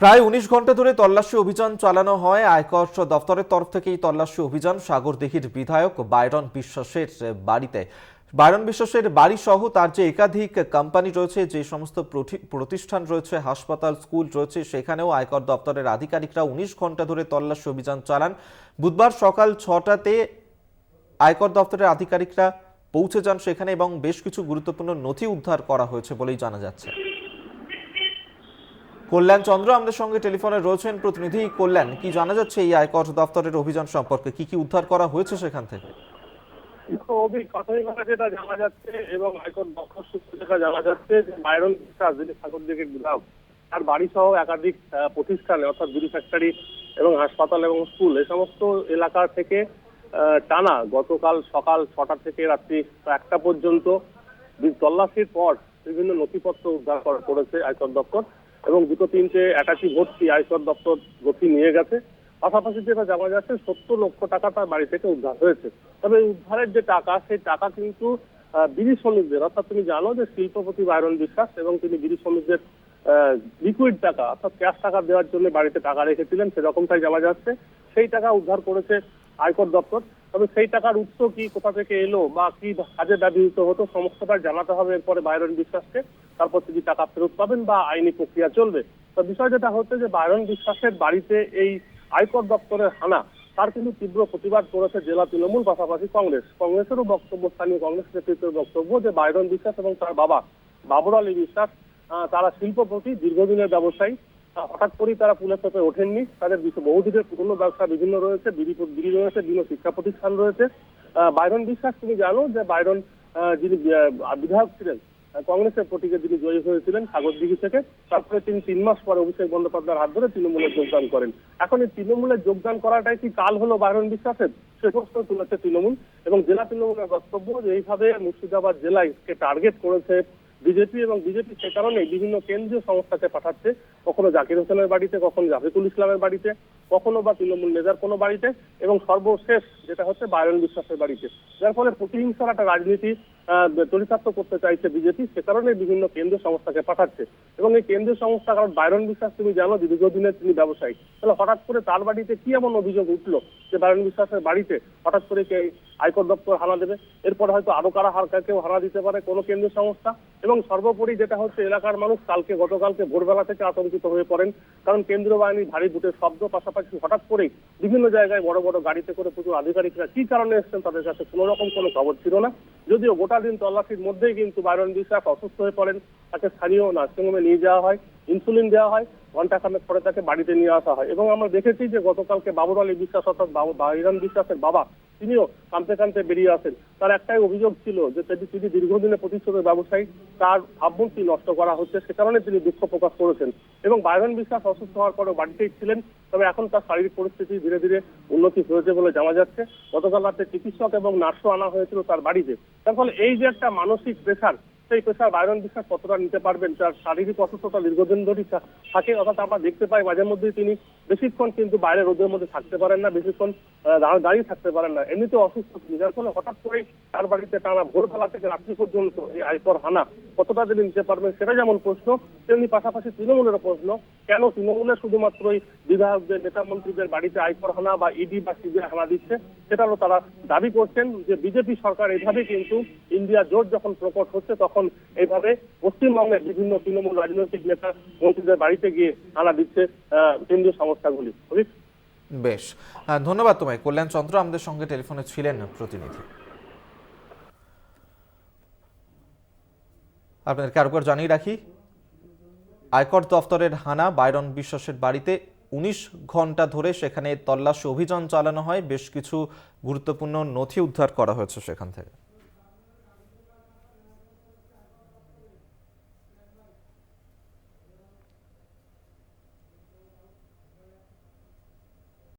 প্রায় ১৯ ঘন্টা ধরে তল্লাশি অভিযান চালানো হয় আয়কর দফতরের তরফ থেকে। এই তল্লাশি অভিযান সাগরদিঘির বিধায়ক বাইরন বিশ্বাসের বাড়িতে। বাইরন বিশ্বাসের বাড়ি সহ তার যে একাধিক কোম্পানি রয়েছে, যে সমস্ত প্রতিষ্ঠান রয়েছে, হাসপাতাল, স্কুল রয়েছে, সেখানেও আয়কর দপ্তরের আধিকারিকরা ১৯ ঘন্টা ধরে তল্লাশি অভিযান চালান। বুধবার সকাল ৬টাতে আয়কর দপ্তরের আধিকারিকরা পৌঁছে যান সেখানে এবং বেশ কিছু গুরুত্বপূর্ণ নথি উদ্ধার করা হয়েছে বলেই জানা যাচ্ছে। কল্যাণ চন্দ্র আমাদের সঙ্গে টেলিফোনে রয়েছেন। প্রতিনিধি কল্যাণ, কি জানা যাচ্ছে এই আয়কর দপ্তরের অভিযান সম্পর্কে? কি উদ্ধার করা হয়েছে সেখান থেকে? প্রাথমিকভাবে যেটা জানা যাচ্ছে এবং আয়কর দপ্তর সূত্রে যেটা জানা যাচ্ছে যে বাইরন বিশ্বাস, যিনি সাগরদিঘির বিধায়ক, তার বাড়ি সহ একাধিক প্রতিষ্ঠানে অর্থাৎ বিড়ি ফ্যাক্টরি এবং হাসপাতাল এবং স্কুল এই সমস্ত এলাকা থেকে টানা গতকাল সকাল ৬টা থেকে রাত্রি ১টা পর্যন্ত তল্লাশির পর বিভিন্ন নথিপত্র উদ্ধার করেছে আয়কর দপ্তর এবং দুটো তিনটে অ্যাটাচি ভর্তি আয়কর দপ্তর নথি নিয়ে গেছে। পাশাপাশি যেটা জানা যাচ্ছে ৭০ লক্ষ টাকা তার বাড়ি থেকে উদ্ধার হয়েছে। তবে উদ্ধারের যে টাকা, সেই টাকা কিন্তু বিড়ি শ্রমিকদের, অর্থাৎ তুমি জানো যে শিল্পপতি বাইরন বিশ্বাস এবং তিনি বিড়ি শ্রমিকদের লিকুইড টাকা অর্থাৎ ক্যাশ টাকা দেওয়ার জন্য বাড়িতে টাকা রেখেছিলেন, সেরকমটাই জানা যাচ্ছে। সেই টাকা উদ্ধার করেছে আয়কর দপ্তর। তবে সেই টাকার উৎস কি, কোথা থেকে এলো বা কি কাজে ব্যবহৃত হতো, সমস্তটা জানাতে হবে এরপরে বাইরন বিশ্বাসকে। তারপর তিনি টাকা ফেরত পাবেন বা আইনি প্রক্রিয়া চলবে। তো বিষয় যেটা হচ্ছে যে বাইরন বিশ্বাসের বাড়িতে এই আয়কর দপ্তরের হানা, তার কিন্তু তীব্র প্রতিবাদ করেছে জেলা তৃণমূল, পাশাপাশি কংগ্রেসেরও বক্তব্য, স্থানীয় কংগ্রেস নেতৃত্বের বক্তব্য যে বাইরন বিশ্বাস এবং তার বাবা বাবর আলী বিশ্বাস তারা শিল্পপতি, দীর্ঘদিনের ব্যবসায়ী। হঠাৎ করেই তারা পুলে চেপে ওঠেননি। তাদের বহুদিনের পুরনো ব্যবসা বিভিন্ন রয়েছে, বিড়ি রয়েছে, বিভিন্ন শিক্ষা প্রতিষ্ঠান রয়েছে। বাইরন বিশ্বাস, তুমি জানো যে বাইরন যিনি বিধায়ক ছিলেন, কংগ্রেসের প্রতীকে যিনি জয়ী হয়েছিলেন সাগরদিঘি থেকে, তারপরে তিনি ৩ মাস পরে অভিষেক বন্দ্যোপাধ্যায়ের হাত ধরে তৃণমূলে যোগদান করেন। এখন এই তৃণমূলে যোগদান করাটাই কি কাল হলো বাইরন বিশ্বাসের, সে প্রশ্ন তুলেছে তৃণমূল। এবং জেলা তৃণমূলের বক্তব্য যে এইভাবে মুর্শিদাবাদ জেলাকে টার্গেট করেছে বিজেপি এবং বিজেপি সে কারণে বিভিন্ন কেন্দ্রীয় সংস্থাকে পাঠাচ্ছে, কখনো জাকির হোসেনের বাড়িতে, কখনো জাফিকুল ইসলামের বাড়িতে, কখনো বা তৃণমূল নেতার কোনো বাড়িতে, এবং সর্বশেষ যেটা হচ্ছে বাইরন বিশ্বাসের বাড়িতে। যার ফলে প্রতিহিংসার একটা রাজনীতি চরিতার্থ করতে চাইছে বিজেপি, সে কারণে বিভিন্ন কেন্দ্রীয় সংস্থাকে পাঠাচ্ছে। এবং এই কেন্দ্রীয় সংস্থা, কারণ বাইরন বিশ্বাস তুমি জানো দীর্ঘদিনের তিনি ব্যবসায়ী, তাহলে হঠাৎ করে তার বাড়িতে কি এমন অভিযোগ উঠলো যে বাইরন বিশ্বাসের বাড়িতে হঠাৎ করে আয়কর দপ্তর হানা দেবে? এরপর হয়তো আরো কেউ হানা দিতে পারে কোনো কেন্দ্রীয় সংস্থা। এবং সর্বোপরি যেটা হচ্ছে, এলাকার মানুষ গতকালকে ভোরবেলা থেকে আতঙ্কিত হয়ে পড়েন, কারণ কেন্দ্রীয় বাহিনীর ভারী বুটের শব্দ, পাশাপাশি হঠাৎ করেই বিভিন্ন জায়গায় বড় বড় গাড়িতে করে প্রচুর আধিকারিকরা কি কারণে এসেছেন তাদের কাছে কোনো রকম কোনো খবর ছিল না। যদিও গোটা দিন তল্লাশির মধ্যেই কিন্তু বাইরন বিশ্বাস অসুস্থ হয়ে পড়েন, তাকে স্থানীয় নার্সিংহোমে নিয়ে যাওয়া হয়, ইনসুলিন দেওয়া হয়, ঘন্টাখানেক পরে তাকে বাড়িতে নিয়ে আসা হয়। এবং আমরা দেখেছি যে গতকালকে বাবর আলী বিশ্বাস অর্থাৎ বাইরন বিশ্বাসের বাবা, তিনিও কাঁদতে কাঁদতে বেরিয়ে আসেন। তার একটাই অভিযোগ ছিল যে তিনি দীর্ঘদিনের প্রতিষ্ঠিত ব্যবসায়ী, তার ভাবমূর্তি নষ্ট করা হচ্ছে, সে কারণে তিনি দুঃখ প্রকাশ করেছেন। এবং বাইরন বিশ্বাস অসুস্থ হওয়ার পরেও বাড়িতেই ছিলেন। তবে এখন তার শারীরিক পরিস্থিতি ধীরে ধীরে উন্নতি হয়েছে বলে জানা যাচ্ছে। গতকাল রাতে চিকিৎসক এবং নার্সও আনা হয়েছিল তার বাড়িতে। তার ফলে এই যে একটা মানসিক প্রেশার, সেই প্রেশার বাইরন বিশ্বাস কতটা নিতে পারবেন, তার শারীরিক অসুস্থতা দীর্ঘদিন ধরেই থাকে। অর্থাৎ আমরা দেখতে পাই মাঝে মধ্যেই তিনি বেশিক্ষণ কিন্তু বাইরে রোদের মধ্যে থাকতে পারেন না, বেশিক্ষণ দাঁড়িয়ে থাকতে পারেন না, এমনিতে অসুস্থ তিনি। যার ফলে হঠাৎ করেই তার বাড়িতে টানা ভোরবেলা থেকে রাত্রি পর্যন্ত এই আয়কর হানা কতটা তিনি নিতে পারবেন, সেটা যেমন প্রশ্ন, তেমনি পাশাপাশি তৃণমূলেরও প্রশ্ন, কেন তৃণমূলের শুধুমাত্রই বিধায়কদের, নেতা মন্ত্রীদের বাড়িতে আয়কর হানা বা ইডি বা সিবিআই হানা দিচ্ছে, সেটারও তারা দাবি করছেন যে বিজেপি সরকার এইভাবে কিন্তু ইন্ডিয়া জোট যখন প্রকট হচ্ছে তখন এইভাবে পশ্চিমবঙ্গের বিভিন্ন তৃণমূল রাজনৈতিক নেতা মন্ত্রীদের বাড়িতে গিয়ে হানা দিচ্ছে কেন্দ্রীয় সংস্থাগুলি। বেশ, ধন্যবাদ তোমায় কল্যাণ চন্দ্র, আমাদের সঙ্গে টেলিফোনে ছিলেন প্রতিনিধি। আপনাদেরকে আরেকবার জানিয়ে রাখি, আয়কর দফতরের হানা বাইরন বিশ্বাসের বাড়িতে ১৯ ঘন্টা ধরে সেখানে তল্লাশি অভিযান চালানো হয়, বেশ কিছু গুরুত্বপূর্ণ নথি উদ্ধার করা হয়েছে সেখান থেকে।